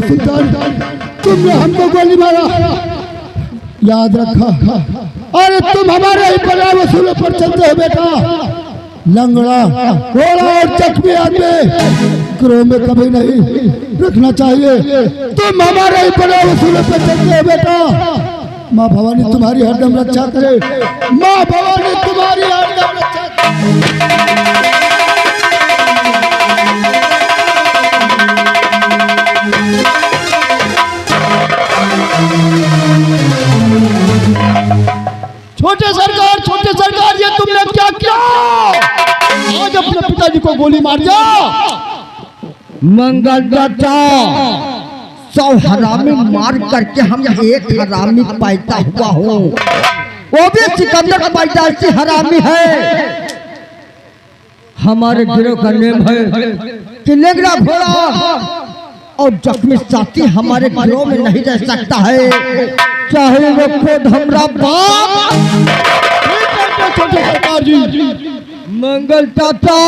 सुल्तान, तुमने हमको गोली मारा, याद रखा। अरे तुम हमारे ही बड़ा वसूलों पर चलते हो बेटा। लंगड़ा, घोड़ा और जख्मी आदमी ग्रोह में कभी नहीं रखना चाहिए। तुम हमारे ही बड़े वसूलों पर चलते हो बेटा। माँ भवानी तुम्हारी हरदम रक्षा करे। माँ भवानी तुम्हारी हरदम रक्षा करे। छोटे सरकार, ये तुमने क्या किया? आज अपने पिताजी को गोली मार दिया। मंगल दाता, 100 हरामी मार करके हम एक हरामी पैदा हुआ हूँ। वो भी सिकंदर पैदाइशी हरामी है। हमारे गिरोह का नेम है कि लेगड़ा घोड़ा और जख्मी साथी हमारे गिरोह में नहीं रह सकता है, चाहे वो खुद हमरा बाप। छोटे सरकार जी, मंगल दाता,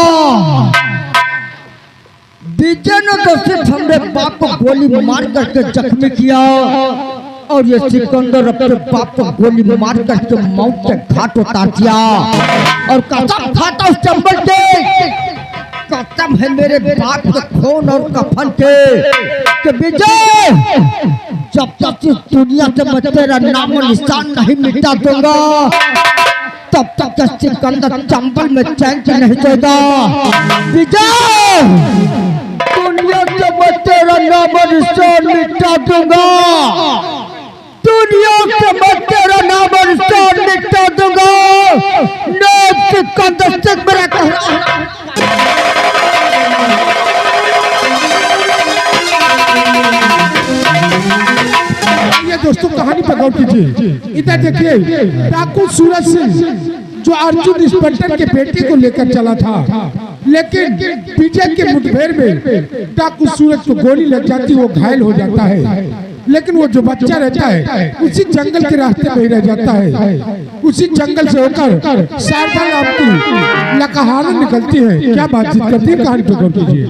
डीजे ने तो सिर्फ हमरे बाप को गोली मार करके जख्मी किया और ये सिकंदर अपने बाप को गोली मार करके मौत के घाट उतार दिया। और कसम खाता उस चंबल के, कसम है मेरे बाप के खून और कफन के कि विजय, जब तक इस दुनिया से मैं तेरा नामो निशान नहीं मिटा दूंगा, तब तक सिकंदर चंबल में चैन से नहीं सोएगा। विजय, दुनिया से मैं तेरा नामो निशान मिटा दूंगा, दुनिया से मैं तेरा नामो निशान मिटा दूंगा। नाम सिकंदर से मेरा कहना। दोस्तों कहानी पर गौर कीजिए। इधर देखिए, डाकू सूरज सिंह जो अर्जुन इंस्पेक्टर के बेटे को लेकर चला था, लेकिन विजय के मुठभेड़ में डाकू सूरज को गोली लग जाती, वो घायल हो जाता है। लेकिन वो जो बच्चा रहता है उसी जंगल के रास्ते में ही रह जाता है। उसी जंगल से होकर शारदा नाम की लकहार निकलती है। क्या बातचीत करती है, कहानी पर गौर कीजिए।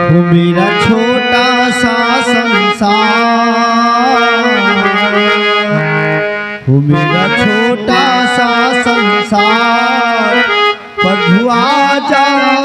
वो मेरा छोटा सा संसार, वो मेरा छोटा सा संसार, प्रभु आ जाओ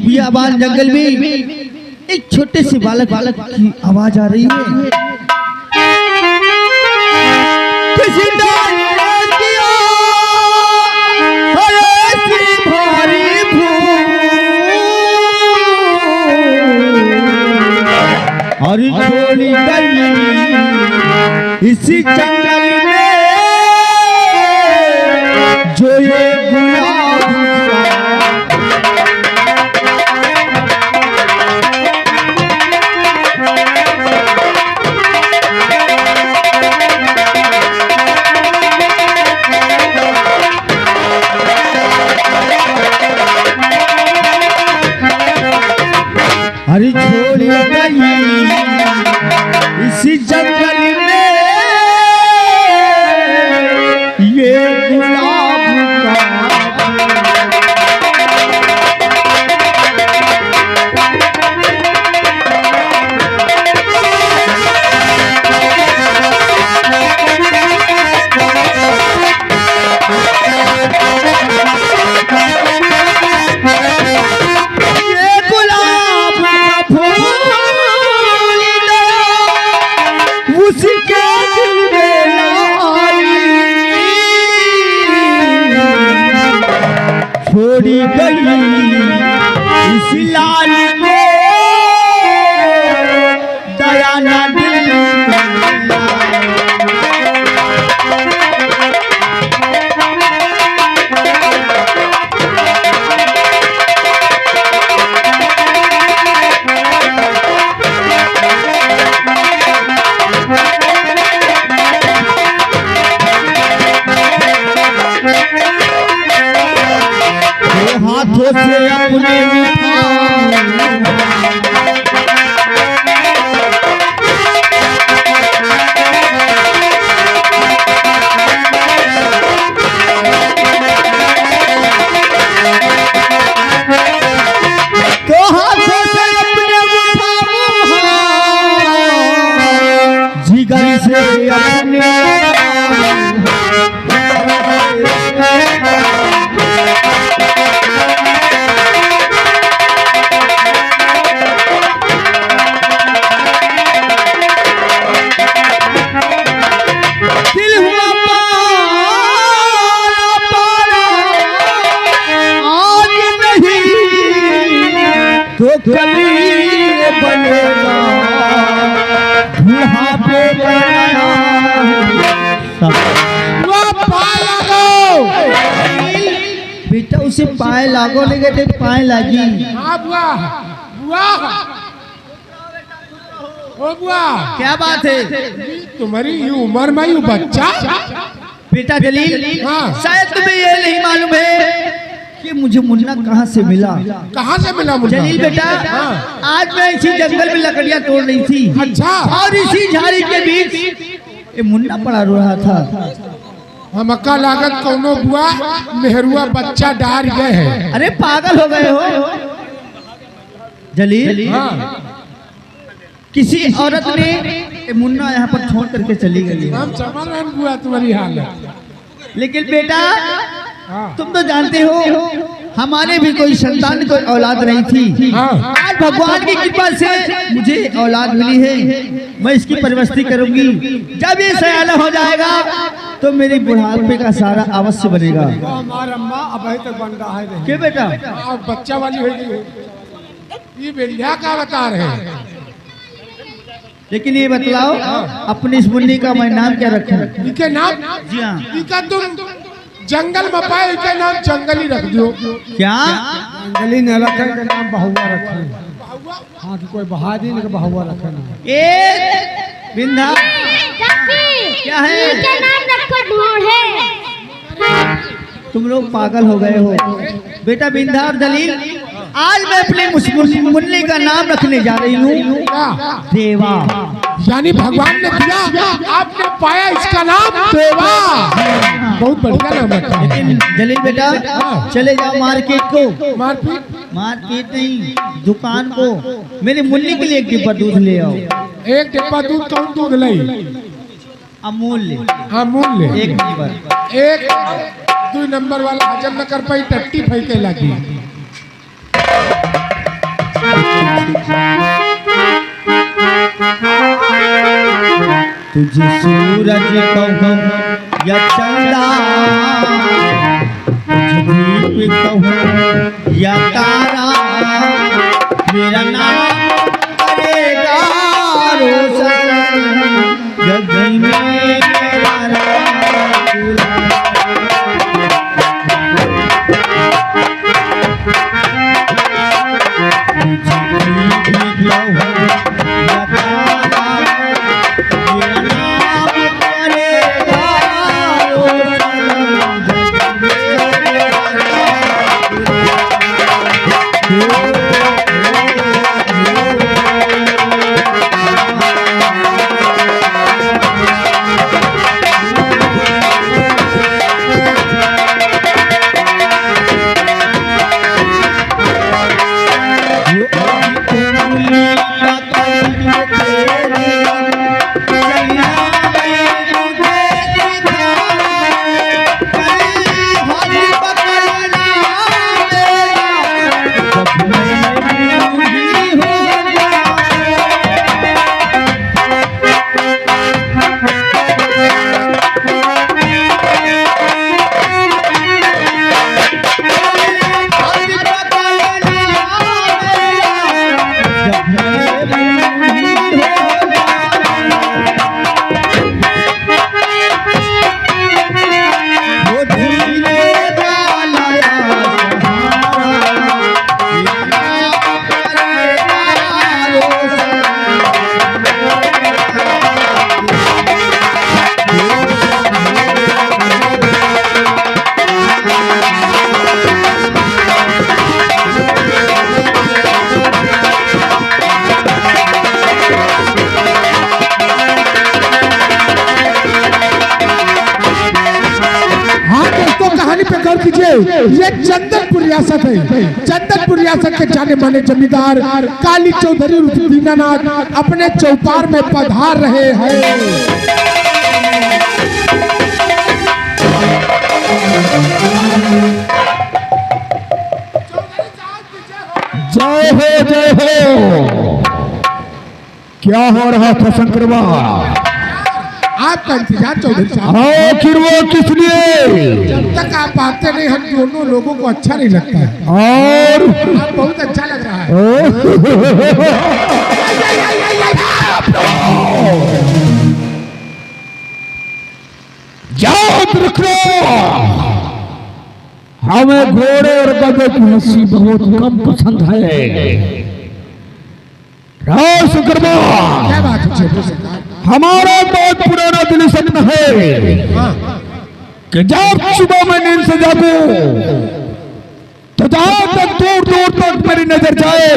बियाबान जंगल में एक छोटे से बालक की आवाज आ रही है। किसी ने दिया ऐसी भारी भूख और छोड़ी गई इसी जंगल में जो ये छोड़ी गई इस लाल को दया ना दिल हाथों से अपने तो हाथों से अपने जिगर से अपने तो कभी बनेगा बुढ़ापे बेटा उसे पाए लागो लेके देख पाए लागी हाँ बुआ बुआ ओ बुआ क्या बात है तुम्हारी ये उम्र में ये बच्चा बेटा जलील हाँ। शायद तुम्हें ये नहीं मालूम है कि मुझे मुन्ना कहाँ से मिला। कहाँ से मिला मुन्ना? जलील बेटा हाँ। आज मैं इसी जंगल में लकड़ियाँ तोड़ रही थी अच्छा और इसी झाड़ी के बीच ये मुन्ना पड़ा रो रहा था। हमका लागत कौनो बुआ मेहरुआ बच्चा डार गए है। अरे पागल हो गए हो जलील हाँ। किसी औरत ने ये मुन्ना यहाँ पर छोड़ करके चली गई है। हम समझ रहे हैं बुआ तुम्हारी हालत। लेकिन बेटा हाँ। तुम तो जानते हो हमारे भी कोई संतान कोई औलाद नहीं थी। हाँ। आज भगवान की कृपा से मुझे औलाद मिली है। मैं इसकी परवरिश करूंगी। जब ये सयाना हो जाएगा तो मेरी बुढ़ापे का सारा अवश्य बनेगा। हमारा अम्मा अभी तक बन रहा है क्यों बेटा? अब बच्चा वाली हो गई। ये बेलिया का बता रहे हैं। लेकिन ये बतलाओ अपनी इस मुन्नी का मैं नाम क्या रखूं? इनके नाम जी हाँ। इनका तुम जंगल में पाए इनके नाम जंगली रख दो। क्या जंगली न रखे के नाम बहुआ रखे। हाँ कि कोई बहादी ने बहुआ रखे ना। ए बिंधा क्या है? तुम लोग पागल हो गए हो। बेटा बिंधा और दलील आज मैं अपने मुन्नी का नाम रखने जा रही हूँ देवा। यानी भगवान ने दिया आपने पाया इसका नाम देवा। बहुत बढ़िया नाम रखा है। लेकिन जलील बेटा चले जाओ मार्केट को। मारपीट मार्केट नहीं दुकान को मेरी मुन्नी के लिए एक डिब्बा दूध ले आओ। एक डिब्बा दूध कौन दूध लाई? अमूल ले। अमूल ले। एक नंबर। एक 2 नंबर वाला हजम न कर पाई टट्टी फेंके लगी। तुझे सूरज कहूँ या चंदा, तुझे दीप कहूँ या तारा, मेरा नाम करेगा रोशन जग में मेरा चंदनपुर रियासत है। चंदनपुर रियासत के जाने माने जमींदार काली चौधरी उर्फ दीनानाथ अपने चौपार में पधार रहे हैं। जय हो। क्या हो रहा था शंकरवा? आपका इंतजार चौधरी साहब। आखिर वो किस लिए? जब तक आप आते नहीं हम दोनों लोगों को अच्छा नहीं लगता है। और आप बहुत अच्छा लग रहा है। याद रखो, हमें घोड़े और गधे की हंसी बहुत कम पसंद है। शंकरवा, क्या बात है छोटे सरकार? हमारा बहुत पुराना दिल सपना है कि जब सुबह में नींद से जागो तो जहां तक दूर दूर तक मेरी नजर जाए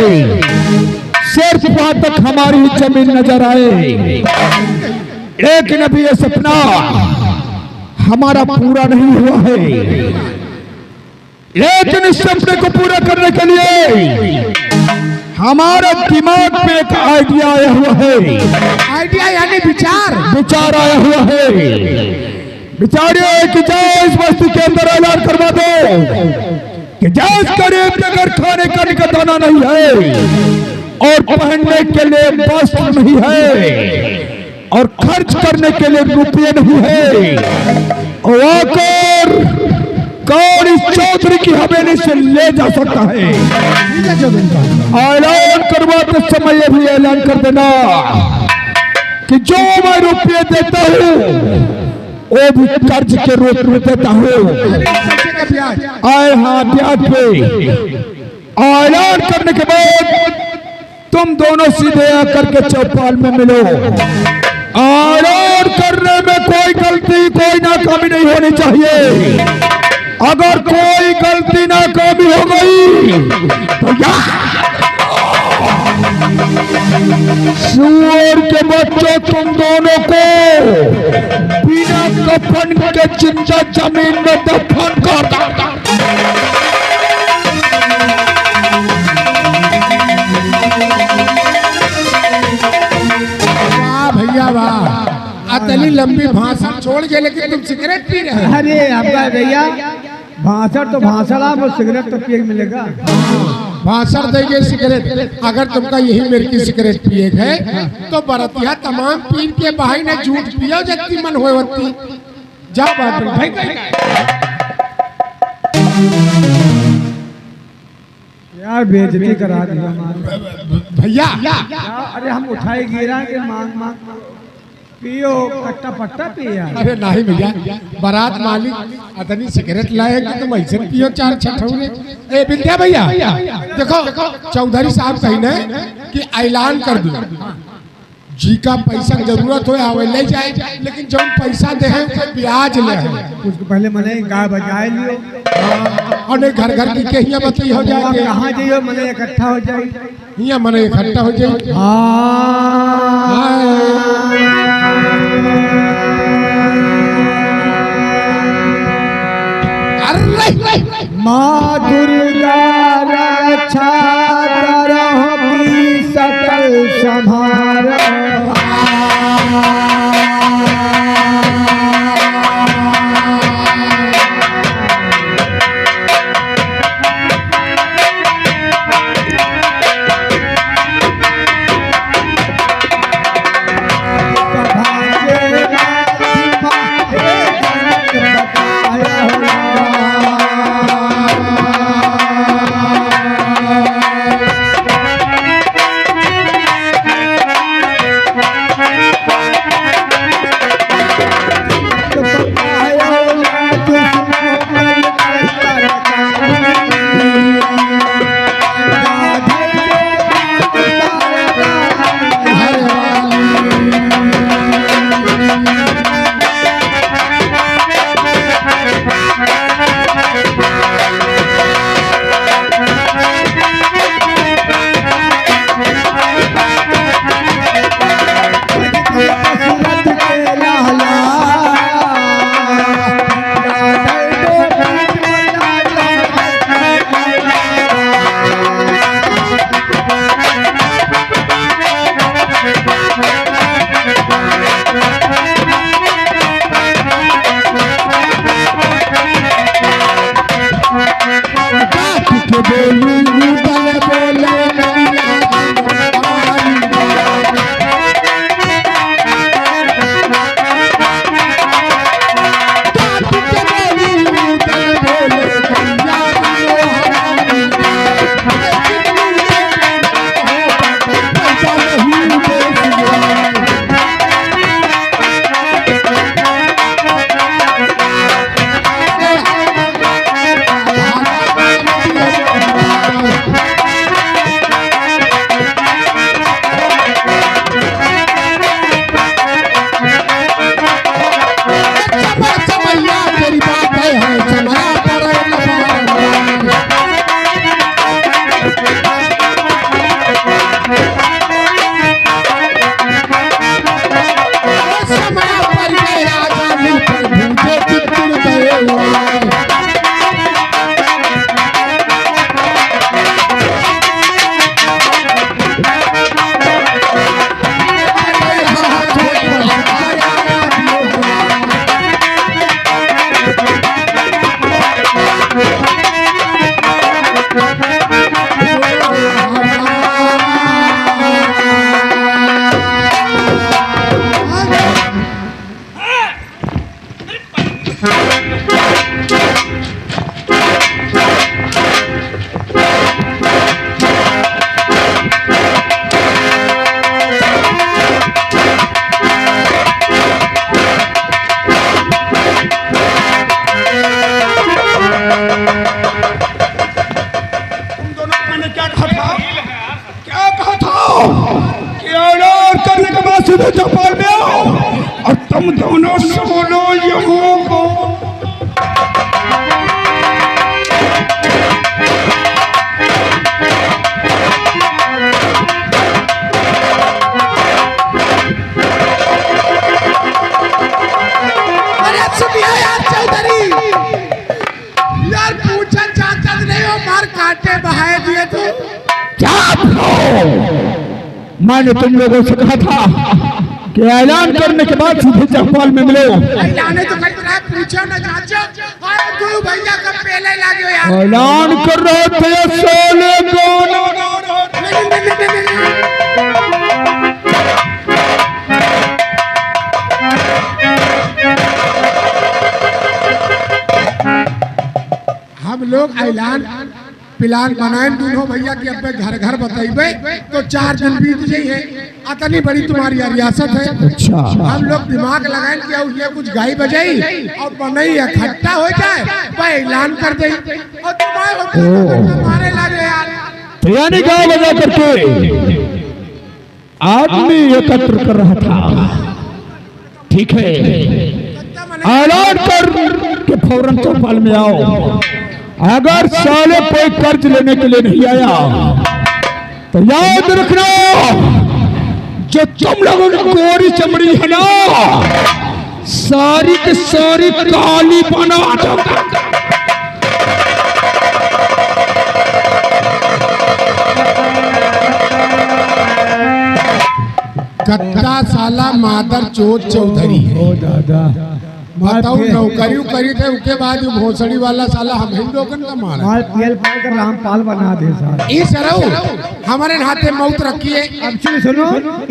सिर्फ वहां तक हमारी जमीन नजर आए। लेकिन अभी ये सपना हमारा पूरा नहीं हुआ है। लेकिन इस सपने को पूरा करने के लिए हमारे दिमाग में एक आइडिया आया हुआ है। आइडिया यानी विचार आया हुआ है। विचार ये है कि जाओ इस बस्ती के अंदर ऐलान करवा दो कि जिस गरीब के घर खाने का निकटाना नहीं है और पहनने के लिए वस्त्र नहीं है और खर्च करने के लिए रुपये नहीं है, और आकर कौन इस चौधरी की हवेली से ले जा सकता है। ऐलान करवाते समय ये भी ऐलान कर देना कि जो मैं रुपये देता हूँ वो भी कर्ज के रूप में देता हूँ। आए हाँ, ब्याज पे। ऐलान करने के बाद तुम दोनों सीधे आकर के चौपाल में मिलो। ऐलान करने में कोई गलती कोई नाकामी नहीं होनी चाहिए। अगर कोई गलती नाकामी हो गई तो सूअर के बच्चों तुम दोनों को बिना कफन के जिंदा जमीन में दफन कर देता। वाह भैया वाह, अतली लंबी भाषण छोड़ के लेकिन तुम सिगरेट पी रहे हो। अरे आपका भैया भाषण तो भाषण आप और सिगरेट तो पिए मिलेगा। भाषण देंगे सिगरेट। अगर तुमका यही मेरे की सिगरेट पिए है तो बरतिया तमाम पीन के बहाई ने झूठ पियो जत्ती मन होए वत्ती। जा बात भाई यार बेइज्जती करा दी हमारी भैया। अरे हम उठाए गिरा के मांग पियो कट्टा पट्टा पिया। अरे नहीं भैया, बारात मालिक अतनी सिगरेट लाए कि तुम ऐसे पियो चार छठौरे। ए विद्या भैया देखो, चौधरी साहब कहने कि ऐलान कर दो जी का पैसा जरूरत हो आवे ले जाए, लेकिन जब पैसा दे है उसका ब्याज ले है। उसको पहले मने गाय बजाए लियो और घर घर की कहिया बती हो जाए। कहाँ जाइयो मने इकट्ठा हो जाए। हिया मने इकट्ठा हो जाए। माँ दुर्गा रक्षा करहो की सकल संहारो। हमारे कांटे बहाए दिए तो क्या मैंने तुम लोगों से कहा था कि ऐलान करने के बाद सीधे चौपाल में मिलो। ऐलान तो कर रहा पूछो ना चाचा अरे गुरु भैया का पहले लागे यार ऐलान कर रहे थे सोले को हम लोग ऐलान प्लान बनाए दोनों भैया कि अब घर घर बताइबे तो 4 दिन बीत जाइए अतनी बड़ी तुम्हारी रियासत है। अच्छा हम लोग दिमाग लगाए कि उसने कुछ गाई बजाई और बनई इकट्ठा हो जाए वह ऐलान कर दे और तुम्हारे लगे यार तो यानी गाँव बजा करके आदमी एकत्र कर रहा था। ठीक है ऐलान कर के फौरन चौपाल में आओ। अगर साले कोई कर्ज लेने के लिए नहीं आया तो याद रखना जो तुम लोगों की गोरी चमड़ी है ना सारी की सारी काली बना दूंगा। कत्ता साला मादर चोट चौधरी ओ दादा बताओ नौकरी करी थे उसके बाद भोसड़ी वाला साला हम ही लोगन का मारा माल पियल पाल कर रामपाल बना दे साहब। इस सरऊ हमारे हाथे मौत रखी है। अब सुनो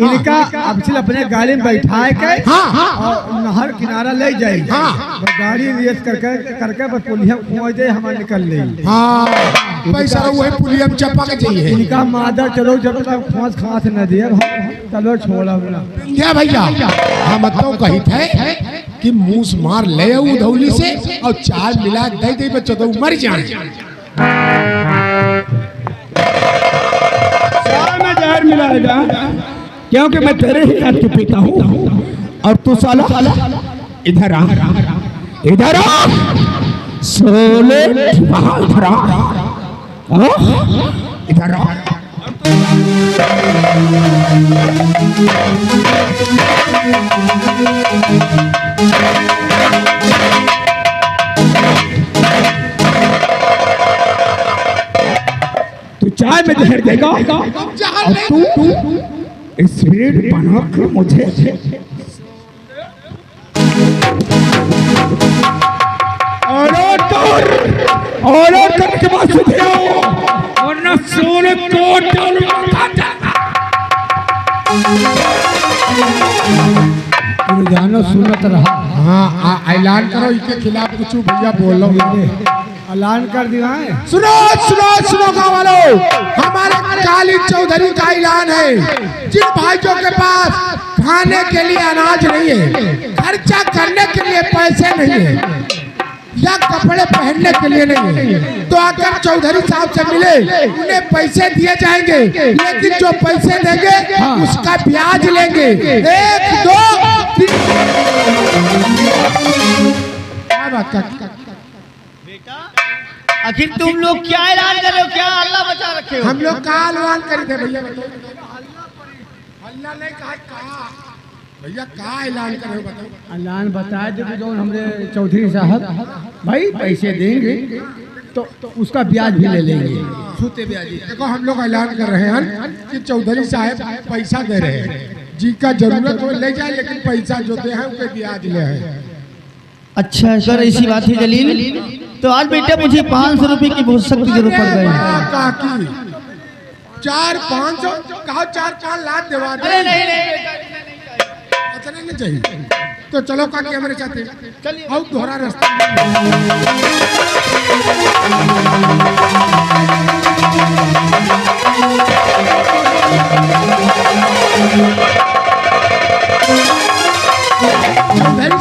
इनका अब अपने गाड़ी में बैठाए के हाँ और नहर किनारा ले जाएगी। हाँ। बस गाड़ी रेस करके बस पुलिया खोज दे हमारे निकल ले। हाँ पैसा वही पुलिया में चपा के चाहिए इनका मादर चलो जब तक खोज खास न दिए चलो छोड़ा बोला क्या भैया हम तो कही थे कि मूस मार ले उधौली से और चाल मिला दे दे बच्चों तो मर जाए। में जहर मिलाएगा क्योंकि मैं तेरे ही हाथ के पीता हूँ और तू साला इधर आ इधर आ सोले इधर आ इधर आ तू चाय में जहर देगा और तू स्पीड बनाकर मुझे ऑर्डर करने के बाद सीधे आओ वरना सोने को जानो सुनत रहा। हाँ ऐलान करो इसके खिलाफ कुछ भैया बोलो ऐलान कर दिया है। सुनो सुनो सुनो गाँव वालों हमारे काली चौधरी का ऐलान है जिन भाइयों के पास खाने के लिए अनाज नहीं है खर्चा करने के लिए पैसे नहीं है या कपड़े पहनने के लिए नहीं है तो आकर चौधरी साहब से मिले उन्हें पैसे दिए जाएंगे लेकिन जो पैसे देंगे उसका ब्याज लेंगे 1 2 3 क्या बात का बेटा आखिर तुम लोग क्या ऐलान कर रहे हो क्या अल्लाह बचा रखे हो। हम लोग का ऐलान करे थे भैया हल्ला नहीं कहा भैया का ऐलान करे बताओ। ऐलान बताया जब जो हमरे चौधरी साहब भाई पैसे देंगे तो उसका ब्याज भी ले लेंगे छूते ब्याज। देखो हम लोग ऐलान कर रहे हैं कि चौधरी साहब पैसा दे रहे हैं जिनका जरूरत हो ले जाए लेकिन पैसा जो दे हैं उनके ब्याज ले है। अच्छा सर ऐसी बात है जलील तो आज बेटा मुझे 500 रुपए की बहुत सख्त जरूरत पड़ गई है। काकी 4-500 कहा 4-5 लाख दिवा दे इतना नहीं चाहिए तो चलो काकी हमारे साथ और दोहरा रास्ता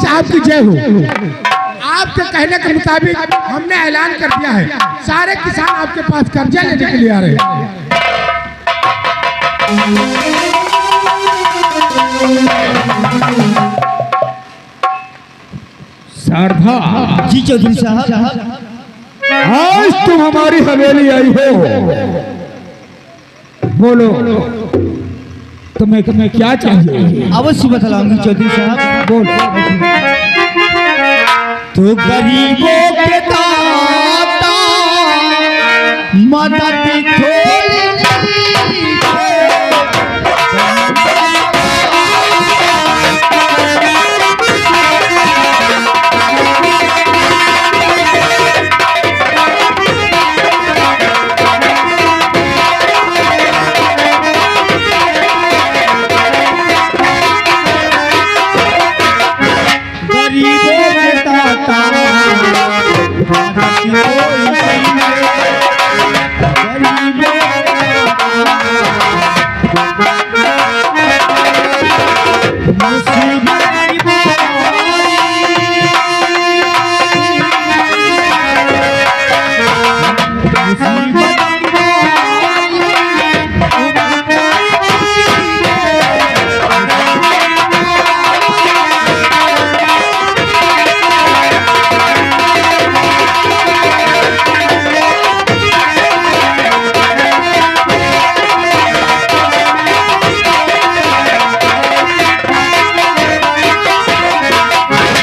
साहब की जय हो। आपके कहने के मुताबिक हमने ऐलान कर दिया है सारे किसान आपके पास कर्जा लेने के लिए आ रहे हैं। शारदा जी चौधरी साहब आज तुम हमारी हवेली आई हो बोलो तुम्हें क्या चाहिए। अवश्य बतलाऊंगी चौधरी साहब। बोलो तो गरीबों के दाता मदद खोल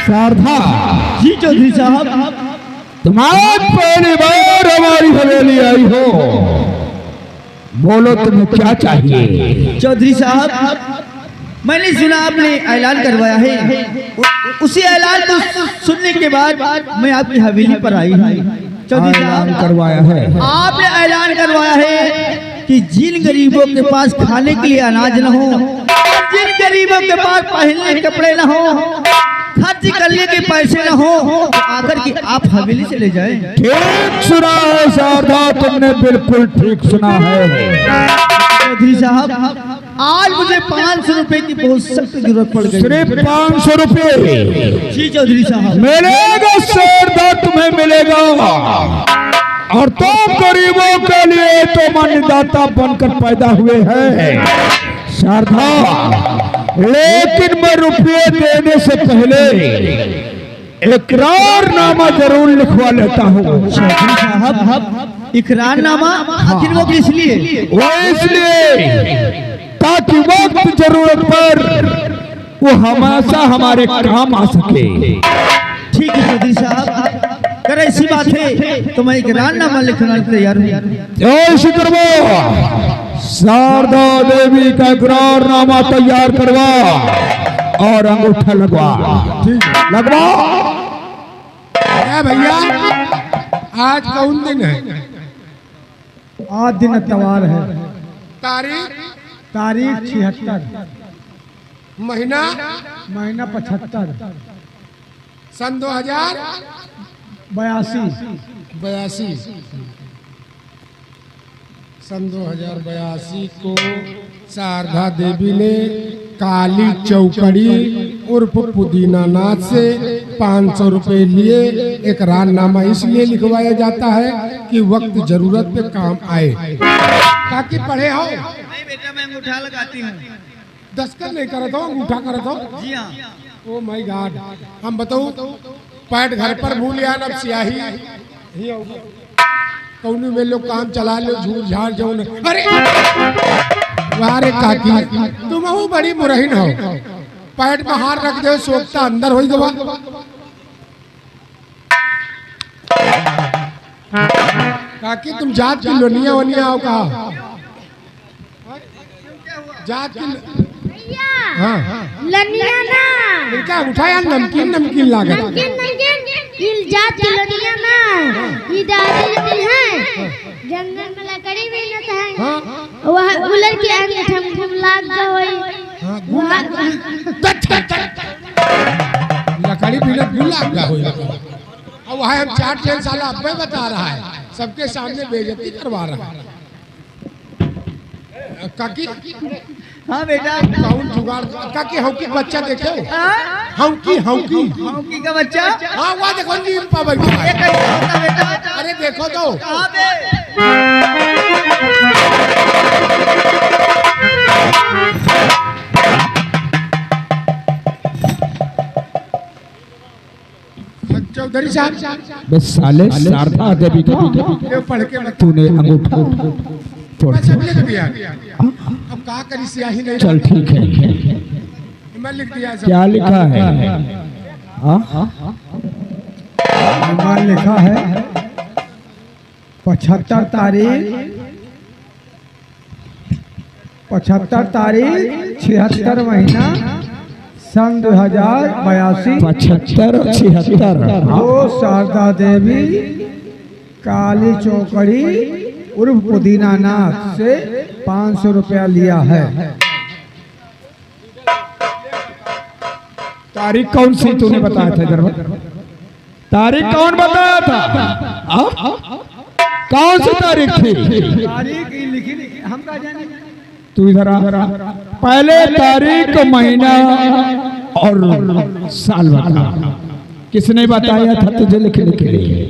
शारदा जी चौधरी साहब, तुम्हारे पहली बार हमारी हवेली आई हो, बोलो तुम्हें क्या चाहिए। चौधरी साहब, मैंने सुना आपने ऐलान करवाया है, उसी ऐलान को सुनने के बाद मैं आपकी हवेली पर आई हूँ। चौधरी ऐलान साहब, करवाया है, आपने ऐलान करवाया है कि जिन गरीबों के पास खाने के लिए अनाज न हो, जिन गरीबों के पास पहनने के कपड़े न हो, खर्च करने के पैसे न हो, तो आकर के आप हवेली से ले जाएं। ठीक सुना है शारदा, तुमने बिल्कुल ठीक सुना है। चौधरी साहब, आज मुझे 500 रुपए की बहुत सख्त जरूरत पड़ गई। सिर्फ 500 रुपये जी चौधरी साहब, मिलेगा शारदा, तुम्हें मिलेगा। और तुम गरीबों के लिए तो अन्नदाता बनकर पैदा हुए हैं शारदा, लेकिन मैं रुपये देने से पहले इकरारनामा जरूर लिखवा लेता हूँ। चौधरी साहब, इकरारनामा आखिर वो किस लिए? वो इसलिए ताकि वक्त जरूरत पर वो हमेशा हमारे काम आ सके। ठीक है चौधरी साहब, अगर ऐसी बात है तो मैं इकरारनामा लिखने के तैयार हूँ। ऐसी करवा, शारदा देवी का इकरारनामा तैयार करवा और अंगूठा लगवा। लगवा। भैया, आज कौन दिन है? आज दिन इतवार है, तारीख 76, महीना महीना 75, सन 82। सन 2082 को शारदा देवी ने काली चौकड़ी उर्फ पुदीना नाथ से 500 रुपए लिए। इकरारनामा इसलिए लिखवाया जाता है कि वक्त जरूरत पे काम आए। ताकि पढ़े हो। नहीं बेटा, मैं अंगूठा लगाती हूँ। दस्तखत नहीं करत हो, अंगूठा करत हो। जी हाँ। ओ माय गॉड, हम बताओ पैट घर पर भूल या अब स्याही ही होगी। कौनी में लोग काम चला लो, झूठ झाड़ जाओ। अरे वारे काकी, तुम हूँ बड़ी मुरहिन हो। पैट में हार रख दे, सोखता अंदर हो गवा। काकी तुम जात की लोनिया वनिया हो कहा? जात की हाँ लनिया ना इनका उठाया नमकीन नमकीन लागत। नमकीन नमकीन इल्जात की लनिया ना ये दादी है जंगल में लकड़ी भी न है वह गुलर के अंग ठम ठम लाग गई। लकड़ी भी गुलाब का होई। अब वह हम 4-6 साल अब्बे बता रहा है, सबके सामने बेइज्जती करवा रहा है। काकी हाँ बेटा, कौन जुगाड़? काकी हौकी बच्चा देखे? हौकी हौकी हॉकी का बच्चा? हाँ वहाँ देखो नीम पा बैठा है। ये कैसे होता बेटा? अरे देखो तो कहाँ पे? चौधरी साहब, बस साले शारदा देवी का पढ़ के तूने अंगूठा छोड़ दिया। अब कहा करी स्याही नहीं। चल ठीक है। मैं लिख दिया। क्या लिखा है? ईमान लिखा है 75 तारीख 76 महीना सन 2082 75 और 76। वो शारदा देवी काली चौकड़ी उर्फ पुदीना नाथ से 500 रुपया लिया है। तारीख कौन सी तूने बताया था इधर? तारीख कौन बताया था? कौन सी तारीख थी? तारीख लिखी हम का जाने। तू इधर आ। पहले तारीख, महीना और साल बता। किसने बताया था तुझे लिखने के लिए?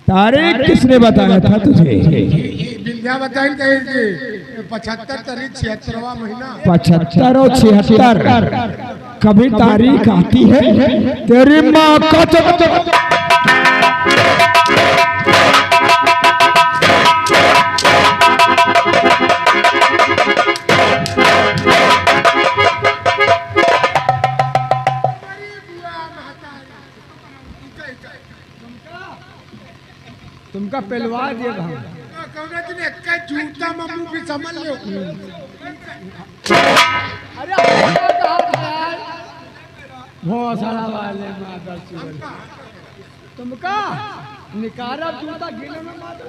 तारीख किसने बताया था तुझे? विद्या बताई 75 तारीख 76वां महीना। 75 और 76 कभी तारीख आती है तेरी माँ का? तुमका पहलवा दिए जूता मम्मू भी समझ लो। भोसड़ा वाले मादर चोर तुमका निकारा जूता गिने में मादर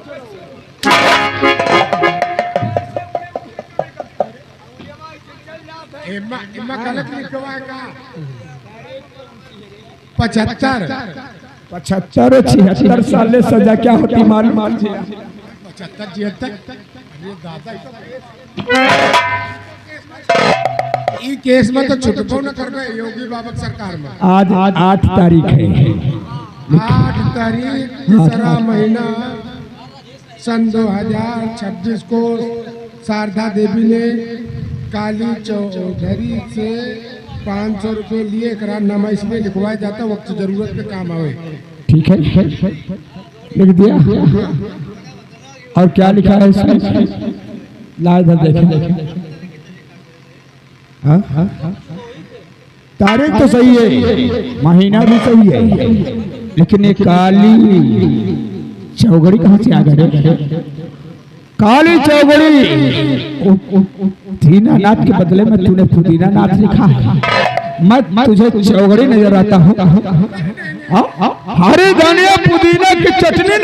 इम्मा गलत लिखवा है का? 75 और 76 साल ले सजा क्या होती मालूम? 75 76 ई केस में तो छुटको न करबे योगी बाबा सरकार में। आज 8 तारीख है। 8 तारीख 3 महीना सन 2026 को शारदा देवी ने काली चौधरी से 500 रुपए लिए। करा नामा इसमें लिखवाया जाता, वक्त जरूरत पे काम आवे। ठीक है, लिख दिया। और क्या लिखा है इसमें? ला इधर देखें। हाँ? तारीख तो सही है, महीना भी सही है, लेकिन ये काली चौगड़ी कहाँ से आ गए? काली चौगड़ी दीना नाथ के बदले में तूने पुदीना नाथ लिखा है। मैं तुझे चौगड़ी नजर आता हूँ। हरे धनिया पुदीना की चटनी